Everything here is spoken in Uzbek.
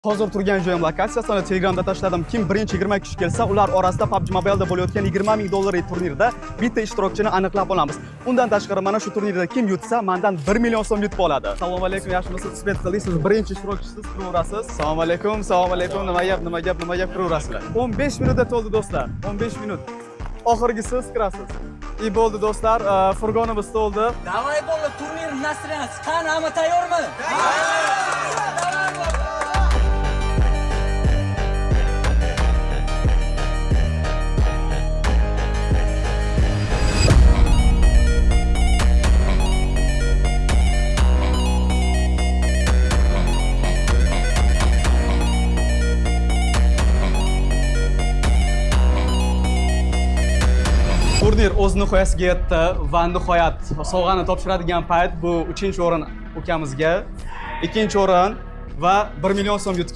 Hozir turgan joyim lokatsiyasini Telegramda tashladim. Kim birinchi 20 kishi kelsa, ular orasida PUBG Mobile'da bo'layotgan 20 ming dollarlik turnirda bitta ishtirokchini aniqlab olamiz. Undan tashqari mana shu turnirda kim yutsa, mendan 1 million so'm yutib oladi. Assalomu alaykum, yaxshimisiz? Uspet qildingiz, birinchi ishtirokchisiz kiraverasiz. Assalomu alaykum, nima gap kiraverasizlar. 15 minutda to'ldi do'stlar. 15 minut. Oxirgi siz kirasiz. bo'ldi do'stlar, furgonimiz to'ldi. Davay bola, turnir настроенияsi qani, hamma tayyormi? Turnir o'z nihoyasiga yetdi va nihoyat sovg'ani topshiradigan payt bu 3-o'rin ukamizga, 2-o'rin va 1 million so'm yutgan